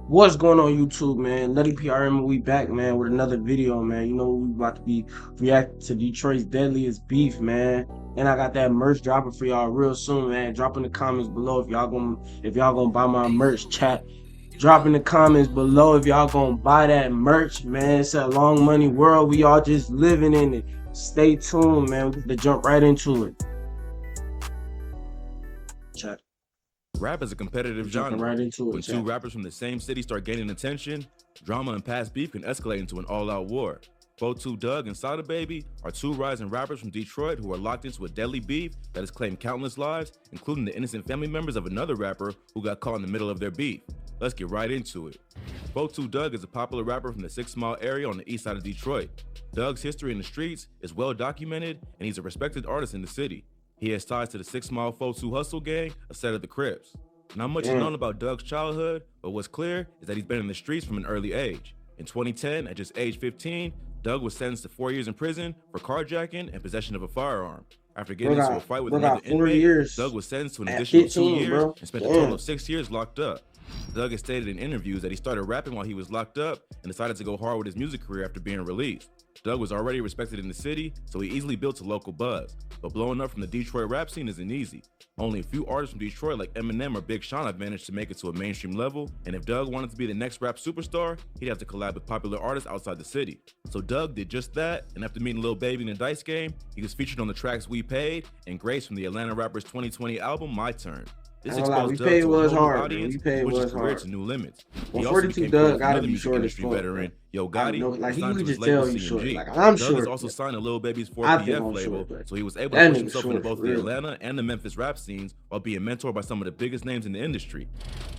What's going on YouTube, man? Nutty PRM, we back, man, with another video, man. You know we about to be reacting to Detroit's deadliest beef, man. And I got that merch dropping for y'all real soon, man. Drop in the comments below if y'all gonna buy my merch, chat. Drop in the comments below if y'all gonna buy that merch, man. It's a long money world. We all just living in it. Stay tuned, man. We to jump right into it. Chat. Rap is a competitive Jumping genre. right into it, When two chat. rappers from the same city start gaining attention, drama and past beef can escalate into an all-out war. 4-2 Dugg and Sada Baby are two rising rappers from Detroit who are locked into a deadly beef that has claimed countless lives, including the innocent family members of another rapper who got caught in the middle of their beef. Let's get right into it. 4-2 Dugg is a popular rapper from the 6 Mile area on the east side of Detroit. Dugg's history in the streets is well documented, and he's a respected artist in the city. He has ties to the 6 Mile 4-2 Hustle gang, a set of the Crips. Not much is known about Dugg's childhood, but what's clear is that he's been in the streets from an early age. In 2010, at just age 15, Dugg was sentenced to 4 years in prison for carjacking and possession of a firearm. After getting into a fight with another Got 4 inmate, years Dugg was sentenced to an at additional 2 15, years bro. and spent a total of 6 years locked up. Dugg has stated in interviews that he started rapping while he was locked up and decided to go hard with his music career after being released. Dugg was already respected in the city, so he easily built a local buzz. But blowing up from the Detroit rap scene isn't easy. Only a few artists from Detroit like Eminem or Big Sean have managed to make it to a mainstream level, and if Dugg wanted to be the next rap superstar, he'd have to collab with popular artists outside the city. So Dugg did just that, and after meeting Lil Baby in the Dice Game, he was featured on the tracks We Paid and Grace from the Atlanta Rappers 2020 album My Turn. This exposed We Dugg Paid to a was whole new hard, audience We Paid and pushed was his career hard. to new limits. Well, He also 42 became Dugg close with gotta another be music short as industry fuck, veteran, bro. Yo I don't Gotti, know, like and you signed could to his just label tell you short. CMG. Like I'm Dugg is short. also signed to Lil Baby's I think 4PF I'm label, short, but so he was able to that push nigga himself into short both for the real. Atlanta and the Memphis rap scenes while being mentored by some of the biggest names in the industry.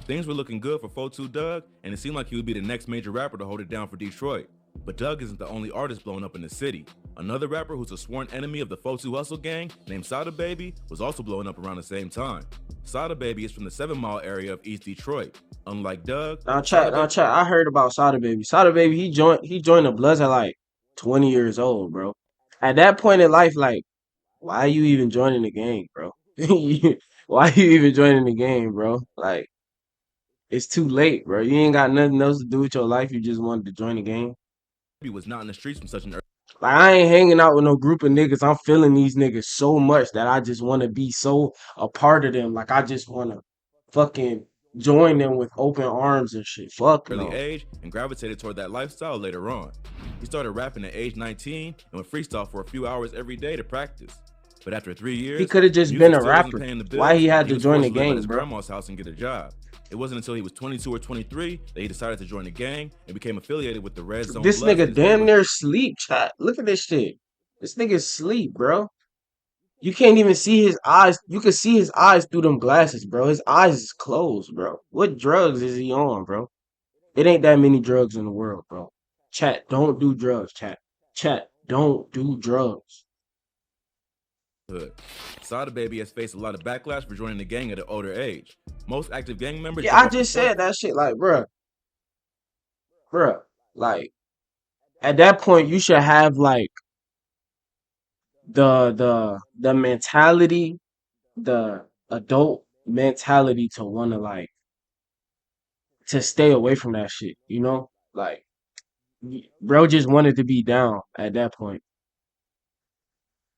Things were looking good for 4-2 Dugg, and it seemed like he would be the next major rapper to hold it down for Detroit. But Dugg isn't the only artist blowing up in the city. Another rapper who's a sworn enemy of the 4-2 Hustle gang, named Sada Baby, was also blowing up around the same time. Sada Baby is from the 7 Mile area of East Detroit. Unlike Dugg, Now chat. I heard about Sada Baby. Sada Baby, he joined the Bloods at like 20 years old, bro. At that point in life, like, why are you even joining the gang, bro? Why are you even joining the game, bro? Like, it's too late, bro. You ain't got nothing else to do with your life. You just wanted to join the game. Baby was not in the streets from such an Like I ain't hanging out with no group of niggas. I'm feeling these niggas so much that I just want to be so a part of them. Like I just want to fucking join them with open arms and shit. Fuck early no. age and gravitated toward that lifestyle later on. He started rapping at age 19 and would freestyle for a few hours every day to practice. But after 3 He years, could have just been music a still wasn't rapper. paying the Why bills, he and had he to was join forced the to live at gang, his bro? grandma's house and get a job. It wasn't until he was 22 or 23 that he decided to join the gang and became affiliated with the Red Zone This Bloods in nigga his damn neighborhood. near sleep, chat. Look at this shit. This nigga sleep, bro. You can't even see his eyes. You can see his eyes through them glasses, bro. His eyes is closed, bro. What drugs is he on, bro? It ain't that many drugs in the world, bro. Chat, don't do drugs, chat. Chat, don't do drugs. Sada Baby has faced a lot of backlash for joining the gang at an older age. Most active gang members Yeah, jump I off the just porch. said that shit. Like, bruh, like at that point, you should have like the mentality, the adult mentality to want to like to stay away from that shit. You know, like bro just wanted to be down at that point.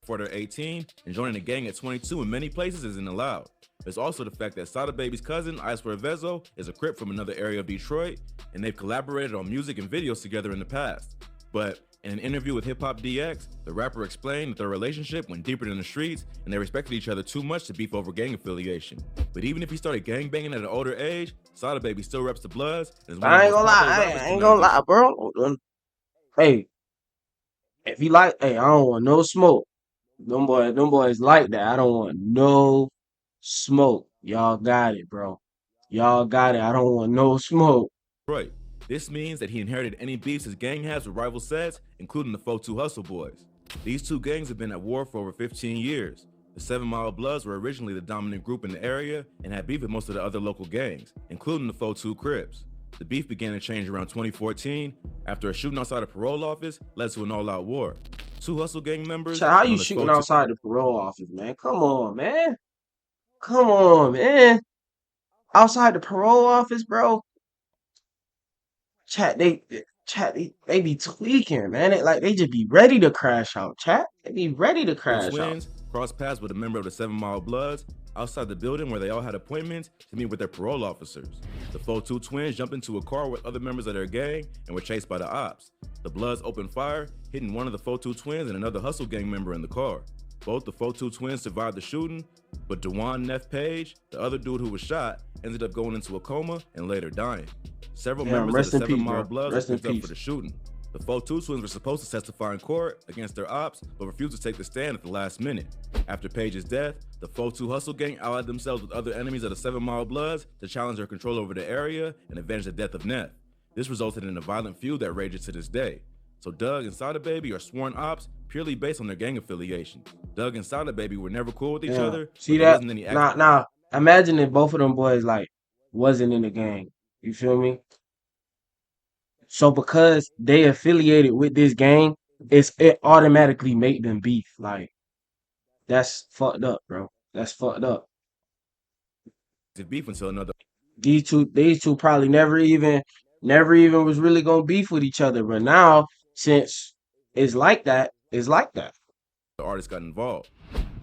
Before they're 18, and joining a gang at 22 in many places isn't allowed. There's also the fact that Sada Baby's cousin, Icewear Vezo, is a Crip from another area of Detroit, and they've collaborated on music and videos together in the past. But in an interview with Hip Hop DX, the rapper explained that their relationship went deeper than the streets, and they respected each other too much to beef over gang affiliation. But even if he started gangbanging at an older age, Sada Baby still reps the Bloods and is one of I the ain't most gonna popular lie. rappers I ain't coming out of gonna Detroit. lie, bro. Hey, if you like, hey, I don't want no smoke. Them boys like that. I don't want no smoke. Y'all got it, bro. Y'all got it. I don't want no smoke. Detroit. This means that he inherited any beefs his gang has with rival sets, including the 4-2 Hustle Boys. These two gangs have been at war for over 15 years. The 7 Mile Bloods were originally the dominant group in the area and had beef with most of the other local gangs, including the 4-2 Crips. The beef began to change around 2014 after a shooting outside a parole office led to an all-out war. Two Hustle gang members, So how you known as shooting 4-2, outside the parole office, man? Come on, man. Come on, man. Outside the parole office, bro. chat, they be tweaking, man. They just be ready to crash out, chat. They be ready to The crash out. twins crossed paths with a member of the 7 Mile Bloods outside the building where they all had appointments to meet with their parole officers. The 4-2 twins jumped into a car with other members of their gang and were chased by the ops. The Bloods opened fire, hitting one of the 4-2 twins and another Hustle gang member in the car. Both the 4-2 twins survived the shooting, but Dewan Neff Page, the other dude who was shot, ended up going into a coma and later dying. Several members of the 7 Mile Bloods were picked up for the shooting. The 4-2 twins were supposed to testify in court against their ops, but refused to take the stand at the last minute. After Page's death, the 4-2 Hustle gang allied themselves with other enemies of the 7 Mile Bloods to challenge their control over the area and avenge the death of Neff. This resulted in a violent feud that rages to this day. So Doug and Sada Baby are sworn ops purely based on their gang affiliation. Doug and Sada Baby were never cool with each other. See that? Nah. Imagine if both of them boys wasn't in the gang. You feel me? So because they affiliated with this gang, it automatically make them beef. Like, that's fucked up, bro. That's fucked up. Beef until another. These two probably never even was really gonna beef with each other. But now, since it's like that, the artist got involved.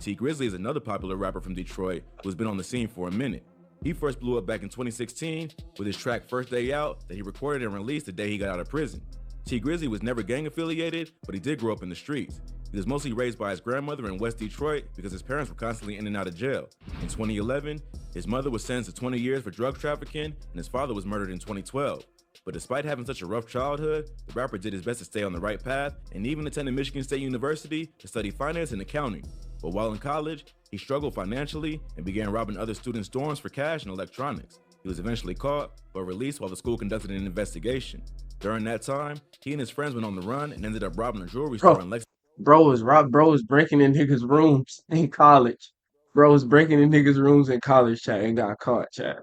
Tee Grizzley is another popular rapper from Detroit who's been on the scene for a minute. He first blew up back in 2016 with his track First Day Out that he recorded and released the day he got out of prison. Tee Grizzley was never gang affiliated, but he did grow up in the streets. He was mostly raised by his grandmother in West Detroit because his parents were constantly in and out of jail. In 2011, his mother was sentenced to 20 years for drug trafficking, and his father was murdered in 2012. But despite having such a rough childhood, the rapper did his best to stay on the right path and even attended Michigan State University to study finance and accounting. But while in college, he struggled financially and began robbing other students' dorms for cash and electronics. He was eventually caught, but released while the school conducted an investigation. During that time, he and his friends went on the run and ended up robbing a jewelry store in Lexington. Bro was breaking in niggas' rooms in college. Bro was breaking in niggas' rooms in college, chat, and got caught, chat.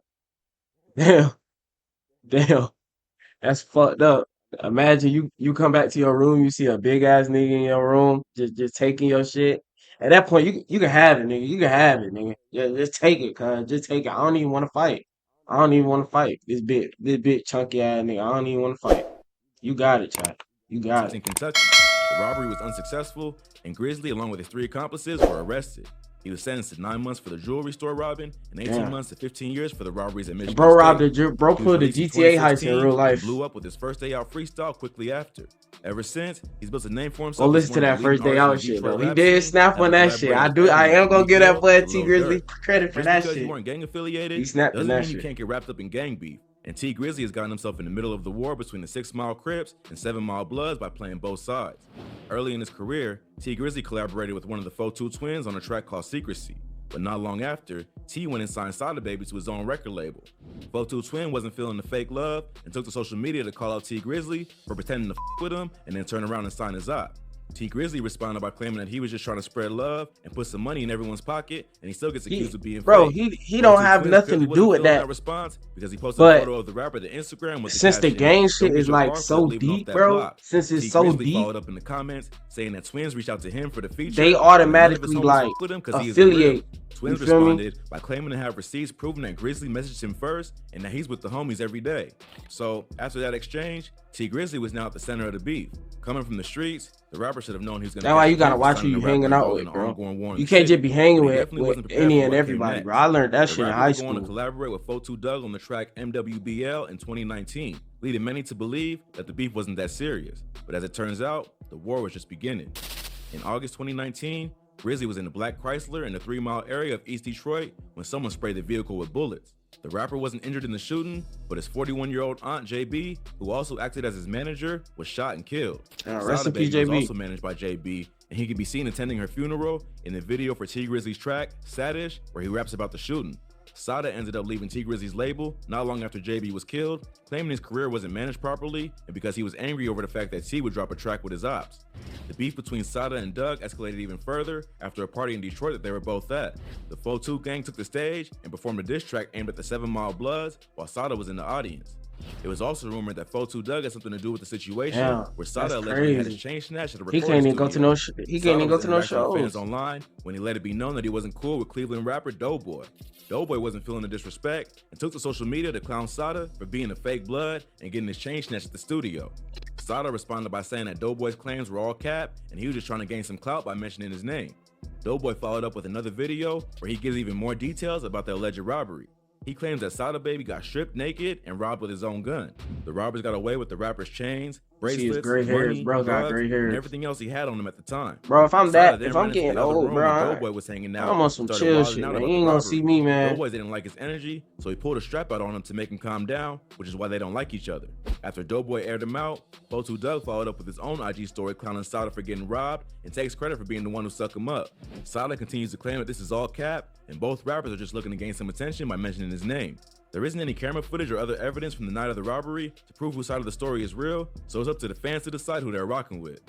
Damn. That's fucked up. Imagine you come back to your room, you see a big ass nigga in your room, just taking your shit. At that point, you can have it, nigga. You can have it, nigga. Yeah, just take it, cuz. Just take it. I don't even want to fight. I don't even want to fight. This big chunky ass nigga. I don't even want to fight. You got it, chat. You got it. In Kentucky, the robbery was unsuccessful, and Grizzly, along with his 3 accomplices, were arrested. He was sentenced to 9 months for the jewelry store robbing and 18 months to 15 years for the robberies at Michigan Bro State. robbed bro pulled the GTA heist in real life. Blew up with his First Day Out freestyle quickly after. Ever since, he's built a name for himself. Oh, listen to that First Day Out shit, though. He did snap on that shit. I am gonna give that boy Tee Grizzley credit for that shit. Because you weren't gang affiliated, he snapped doesn't that mean you shit. can't get wrapped up in gang beef. And Tee Grizzley has gotten himself in the middle of the war between the 6 Mile Crips and 7 Mile Bloods by playing both sides. Early in his career, Tee Grizzley collaborated with one of the 4-2 twins on a track called Secrecy. But not long after, T went and signed Sada Baby to his own record label. 4-2 Twin wasn't feeling the fake love and took to social media to call out Tee Grizzley for pretending to with him and then turn around and sign his op. Tee Grizzley responded by claiming that he was just trying to spread love and put some money in everyone's pocket, and he still gets accused of being fake. He don't have nothing to do with that response because he posted a photo of the rapper to Instagram with since the gang shit is like so deep, bro. Since it's so deep, followed up in the comments saying that Twins reached out to him for the feature. They automatically like affiliate. Twins responded by claiming to have receipts proving that Grizzly messaged him first and that he's with the homies every day. So after that exchange, Tee Grizzley was now at the center of the beef. Coming from the streets, the rapper should have known he was gonna. That's why you gotta watch who you hanging out with, bro. You can't just be hanging with any and everybody, bro. I learned that shit in high school. Going to collaborate with 4-2 Doug on the track MWBL in 2019, leading many to believe that the beef wasn't that serious. But as it turns out, the war was just beginning. In August 2019, Grizzly was in a black Chrysler in the 3 Mile area of East Detroit when someone sprayed the vehicle with bullets. The rapper wasn't injured in the shooting, but his 41-year-old aunt, JB, who also acted as his manager, was shot and killed. Rest in peace, JB JB. was also managed by JB, and he can be seen attending her funeral in the video for Tee Grizzley's track, Sadish, where he raps about the shooting. Sada ended up leaving Tee Grizzley's label not long after JB was killed, claiming his career wasn't managed properly and because he was angry over the fact that T would drop a track with his ops. The beef between Sada and Doug escalated even further after a party in Detroit that they were both at. The 4-2 gang took the stage and performed a diss track aimed at the 7 Mile Bloods while Sada was in the audience. It was also rumored that 42 Dugg had something to do with the situation, Damn, where Sada that's allegedly had his crazy. chain snatched at a He recording can't even go to studio. no. He can't even go to no Sada was interacting with fans shows. online when he let it be known that he wasn't cool with Cleveland rapper Doughboy. Doughboy wasn't feeling the disrespect and took to social media to clown Sada for being a fake blood and getting his chain snatched at the studio. Sada responded by saying that Doughboy's claims were all cap and he was just trying to gain some clout by mentioning his name. Doughboy followed up with another video where he gives even more details about the alleged robbery. He claims that Sada Baby got stripped naked and robbed with his own gun. The robbers got away with the rapper's chains, See his bracelets, gray hairs, money, bro. Got drugs, gray and hairs, everything else he had on him at the time. bro. If I'm Sada that, then if ran I'm into getting the other old, room bro, where Doughboy was hanging out. I'm on some started chill wilding shit, out man. about You the ain't gonna robbery. see me, man. Doughboys didn't like his energy, so he pulled a strap out on him to make him calm down, which is why they don't like each other. After Doughboy aired him out, 42 Dugg followed up with his own IG story clowning Sada for getting robbed and takes credit for being the one who stuck him up. Sada continues to claim that this is all cap, and both rappers are just looking to gain some attention by mentioning his name. There isn't any camera footage or other evidence from the night of the robbery to prove whose side of the story is real, so it's up to the fans to decide who they're rocking with.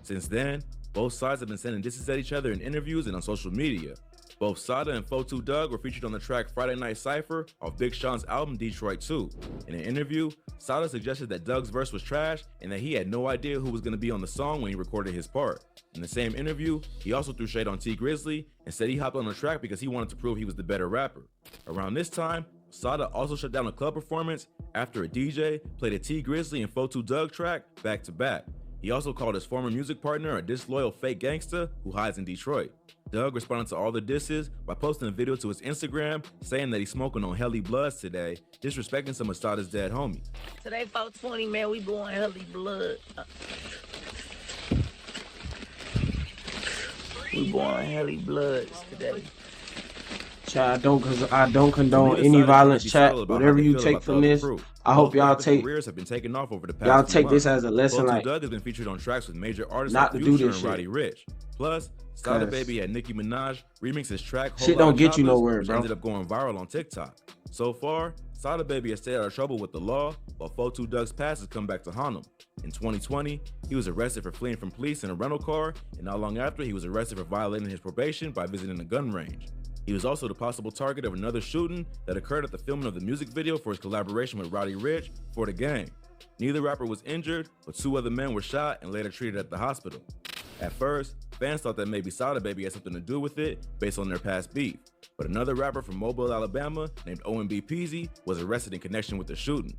Since then, both sides have been sending disses at each other in interviews and on social media. Both Sada and 42 Dugg were featured on the track Friday Night Cypher off Big Sean's album Detroit 2. In an interview, Sada suggested that Dugg's verse was trash and that he had no idea who was going to be on the song when he recorded his part. In the same interview, he also threw shade on T Grizzly and said he hopped on the track because he wanted to prove he was the better rapper. Around this time, Sada also shut down a club performance after a DJ played a T Grizzly and 42 Dugg track back to back. He also called his former music partner a disloyal fake gangster who hides in Detroit. Dugg responded to all the disses by posting a video to his Instagram saying that he's smoking on Helly Bloods today, disrespecting some of Sada's dead homies. Today 420, man, we blowing Helly Blood. We blowing Helly Bloods today. Chat, I don't condone Neither any side violence. is trying Chat, to be subtle about whatever how they you feel take about from the this, other crew. I hope Both y'all rappers' take careers have been taken off over the past y'all few take this months. as a lesson, 42 like Dugg has been featured on tracks with major artists not like to do Future this and shit. Roddy Ricch. Plus, Sada 'Cause Baby had Nicki Minaj remix his track Whole shit Lotta don't get you Choppers, nowhere, which bro. ended up going viral on TikTok. So far, Sada Baby has stayed out of trouble with the law, while 42 Dugg's past has come back to haunt him. In 2020, he was arrested for fleeing from police in a rental car, and not long after, he was arrested for violating his probation by visiting a gun range. He was also the possible target of another shooting that occurred at the filming of the music video for his collaboration with Roddy Ricch for The Game. Neither rapper was injured, but 2 other men were shot and later treated at the hospital. At first, fans thought that maybe Sada Baby had something to do with it based on their past beef, but another rapper from Mobile, Alabama named OMB Peasy was arrested in connection with the shooting.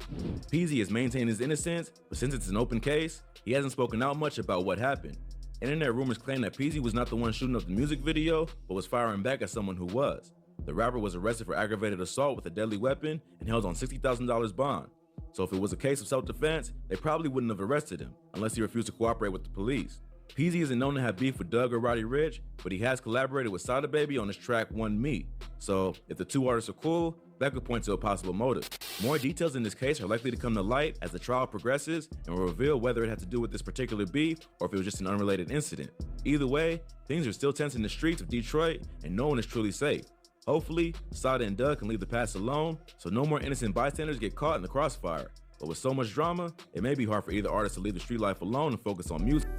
Peasy has maintained his innocence, but since it's an open case, he hasn't spoken out much about what happened. Internet rumors claim that Peasy was not the one shooting up the music video, but was firing back at someone who was. The rapper was arrested for aggravated assault with a deadly weapon and held on $60,000 bond. So if it was a case of self-defense, they probably wouldn't have arrested him, unless he refused to cooperate with the police. Peasy isn't known to have beef with Dugg or Roddy Ricch, but he has collaborated with Sada Baby on his track One Me. So if the 2 artists are cool, that could point to a possible motive. More details in this case are likely to come to light as the trial progresses and will reveal whether it had to do with this particular beef or if it was just an unrelated incident. Either way, things are still tense in the streets of Detroit and no one is truly safe. Hopefully, Sada and Dugg can leave the past alone so no more innocent bystanders get caught in the crossfire. But with so much drama, it may be hard for either artist to leave the street life alone and focus on music.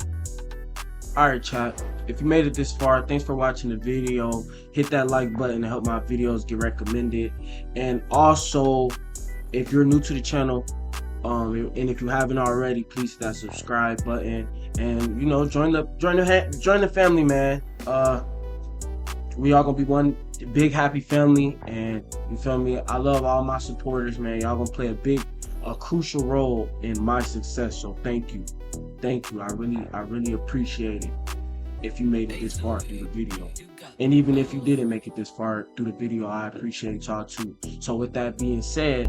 Alright, chat. If you made it this far, thanks for watching the video. Hit that like button to help my videos get recommended. And also, if you're new to the channel, and if you haven't already, please hit that subscribe button. And you know, join the family, man. We all gonna be one big happy family, and you feel me? I love all my supporters, man. Y'all gonna play a crucial role in my success. So thank you. Thank you. I really appreciate it if you made it this far through the video. And even if you didn't make it this far through the video, I appreciate y'all too. So with that being said,